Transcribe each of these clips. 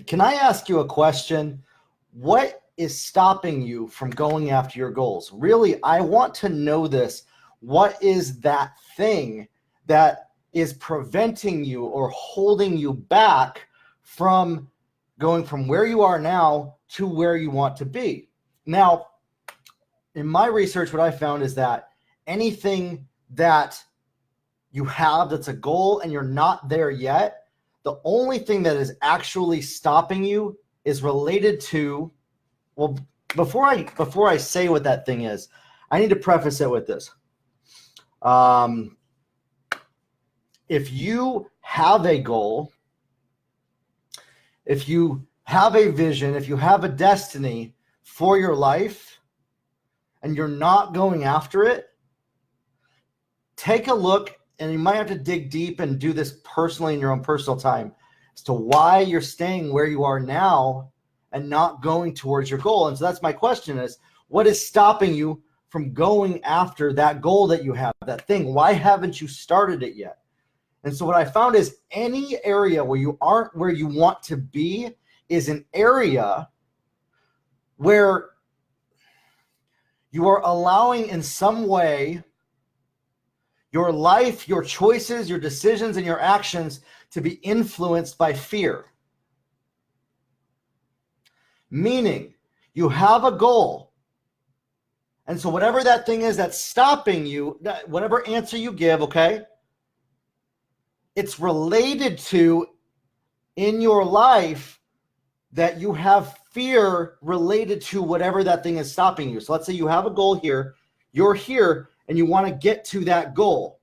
Can I ask you a question? What is stopping you from going after your goals? Really, I want to know this. What is that thing that is preventing you or holding you back from going from where you are now to where you want to be? Now, in my research, what I found is that anything that you have that's a goal and you're not there yet, the only thing that is actually stopping you is related to, well, before I say what that thing is, I need to preface it with this. If you have a goal, if you have a vision, if you have a destiny for your life and you're not going after it, take a look, and you might have to dig deep and do this personally in your own personal time as to why you're staying where you are now and not going towards your goal. And so that's my question is, what is stopping you from going after that goal that you have, that thing? Why haven't you started it yet? And so what I found is any area where you aren't where you want to be is an area where you are allowing in some way your life, your choices, your decisions, and your actions to be influenced by fear. Meaning, you have a goal. And so whatever that thing is that's stopping you, whatever answer you give, okay, it's related to in your life that you have fear related to whatever that thing is stopping you. So let's say you have a goal here, you're here, and you want to get to that goal.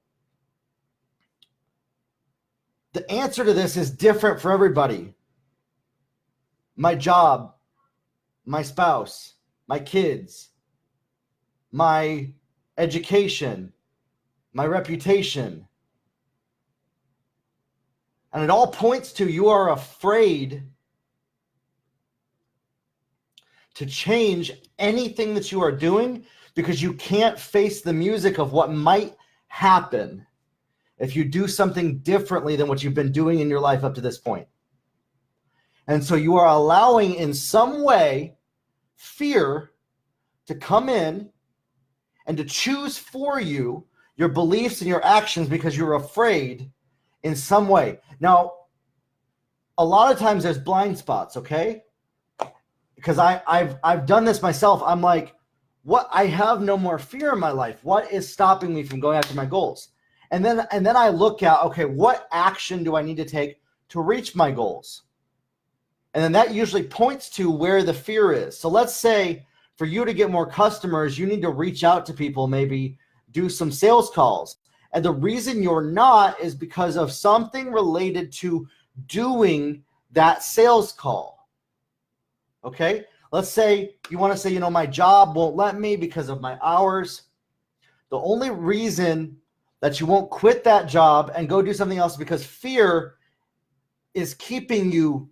The answer to this is different for everybody. My job, my spouse, my kids, my education, my reputation. And it all points to you are afraid to change anything that you are doing because you can't face the music of what might happen if you do something differently than what you've been doing in your life up to this point. And so you are allowing in some way fear to come in and to choose for you your beliefs and your actions because you're afraid in some way. Now, a lot of times there's blind spots, okay? Because I've done this myself. I'm like, what? I have no more fear in my life. What is stopping me from going after my goals? And then I look at, okay, what action do I need to take to reach my goals? And then that usually points to where the fear is. So let's say for you to get more customers, you need to reach out to people, maybe do some sales calls. And the reason you're not is because of something related to doing that sales call. Okay? Let's say you want to say, my job won't let me because of my hours. The only reason that you won't quit that job and go do something else is because fear is keeping you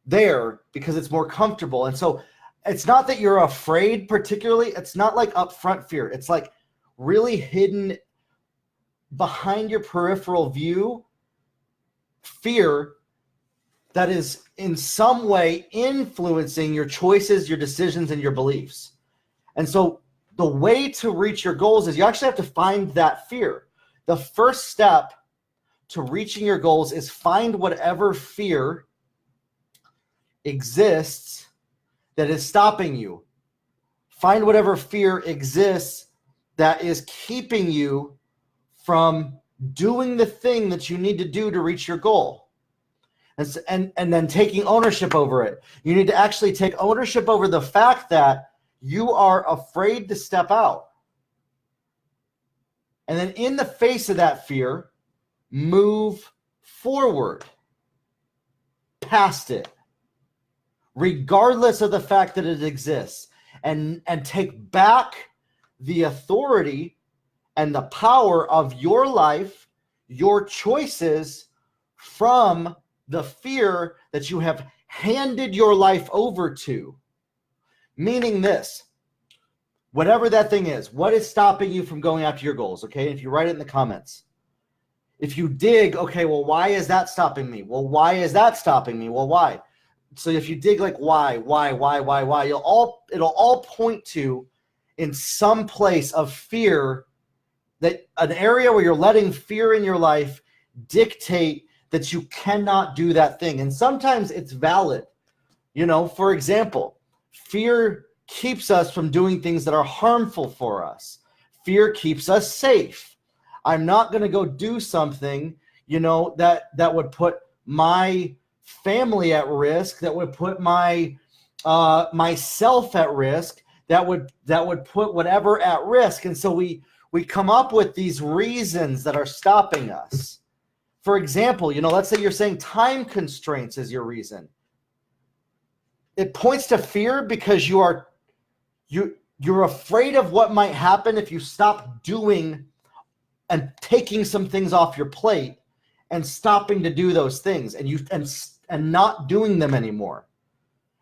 there because it's more comfortable. And so it's not that you're afraid particularly. It's not like upfront fear. It's like really hidden behind your peripheral view fear that is in some way influencing your choices, your decisions, and your beliefs. And so the way to reach your goals is you actually have to find that fear. The first step to reaching your goals is find whatever fear exists that is stopping you. Find whatever fear exists that is keeping you from doing the thing that you need to do to reach your goal. And then taking ownership over it. You need to actually take ownership over the fact that you are afraid to step out. And then in the face of that fear, move forward past it, regardless of the fact that it exists, and take back the authority and the power of your life, your choices, from the fear that you have handed your life over to. Meaning this, whatever that thing is, what is stopping you from going after your goals, okay? If you write it in the comments. If you dig, okay, well, why is that stopping me? Well, why is that stopping me? Well, why? so if you dig like why, it'll all point to in some place of fear, that an area where you're letting fear in your life dictate that you cannot do that thing. And sometimes it's valid. For example, fear keeps us from doing things that are harmful for us. Fear keeps us safe. I'm not going to go do something, that would put my family at risk, that would put my myself at risk, that would put whatever at risk. And so we come up with these reasons that are stopping us. For example, let's say you're saying time constraints is your reason. It points to fear because you're afraid of what might happen if you stop doing and taking some things off your plate and stopping to do those things and not doing them anymore.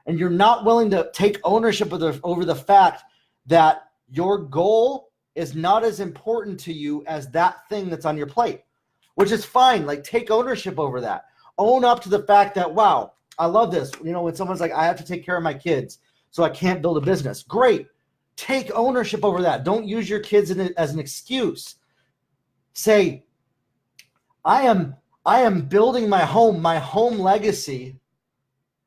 And you're not willing to take ownership over the fact that your goal is not as important to you as that thing that's on your plate, which is fine. Like, take ownership over that. Own up to the fact that, wow, I love this. When someone's like, I have to take care of my kids, so I can't build a business. Great. Take ownership over that. Don't use your kids as an excuse. Say, I am building my home legacy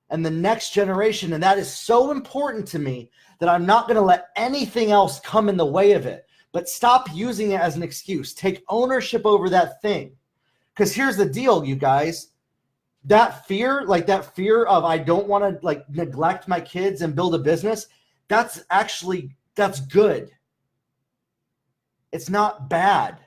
and the next generation, and that is so important to me that I'm not going to let anything else come in the way of it. But stop using it as an excuse. Take ownership over that thing. Because here's the deal, you guys. That fear of I don't want to neglect my kids and build a business, that's good. It's not bad.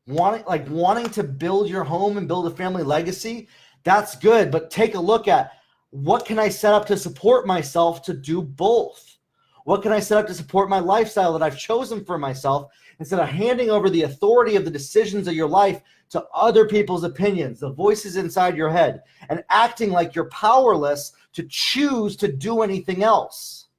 Wanting to build your home and build a family legacy, that's good. But take a look at, what can I set up to support myself to do both? What can I set up to support my lifestyle that I've chosen for myself, instead of handing over the authority of the decisions of your life to other people's opinions, the voices inside your head, and acting like you're powerless to choose to do anything else?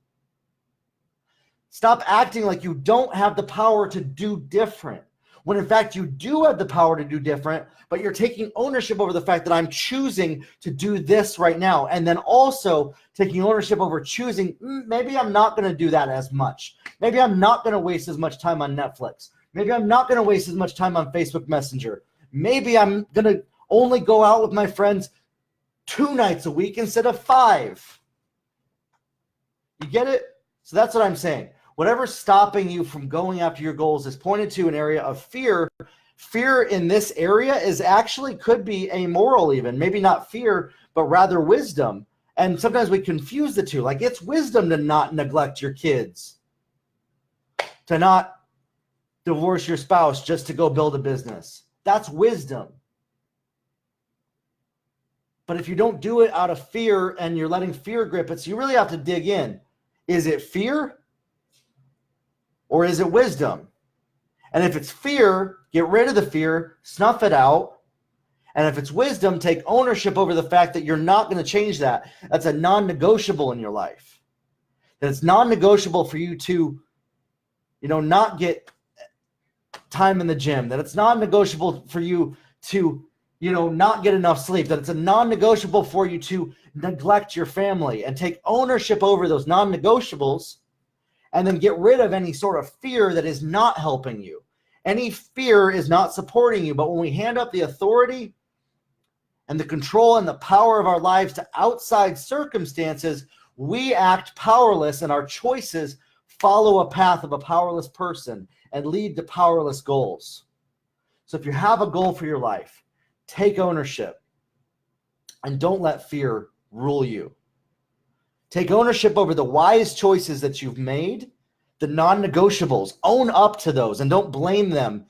Stop acting like you don't have the power to do different, when in fact you do have the power to do different, but you're taking ownership over the fact that I'm choosing to do this right now. And then also taking ownership over choosing, maybe I'm not going to do that as much. Maybe I'm not going to waste as much time on Netflix. Maybe I'm not going to waste as much time on Facebook Messenger. Maybe I'm going to only go out with my friends 2 nights a week instead of 5. You get it? So that's what I'm saying. Whatever's stopping you from going after your goals is pointed to an area of fear. Fear in this area could be amoral even. Maybe not fear, but rather wisdom. And sometimes we confuse the two. Like, it's wisdom to not neglect your kids, to not divorce your spouse just to go build a business. That's wisdom. But if you don't do it out of fear and you're letting fear grip it, so you really have to dig in. Is it fear? Or is it wisdom? And if it's fear, get rid of the fear, snuff it out. And if it's wisdom, take ownership over the fact that you're not going to change that. That's a non-negotiable in your life. That it's non-negotiable for you to, not get time in the gym. That it's non-negotiable for you to, not get enough sleep. That it's a non-negotiable for you to neglect your family, and take ownership over those non-negotiables. And then get rid of any sort of fear that is not helping you. Any fear is not supporting you. But when we hand up the authority and the control and the power of our lives to outside circumstances, we act powerless, and our choices follow a path of a powerless person and lead to powerless goals. So if you have a goal for your life, take ownership and don't let fear rule you. Take ownership over the wise choices that you've made, the non-negotiables. Own up to those and don't blame them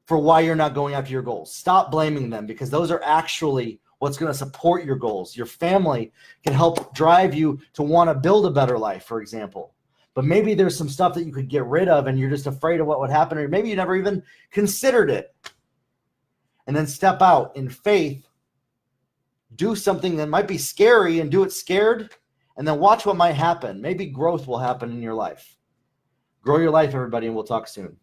for why you're not going after your goals. Stop blaming them, because those are actually what's going to support your goals. Your family can help drive you to want to build a better life, for example. But maybe there's some stuff that you could get rid of and you're just afraid of what would happen, or maybe you never even considered it. And then step out in faith, do something that might be scary and do it scared. And then watch what might happen. Maybe growth will happen in your life. Grow your life, everybody, and we'll talk soon.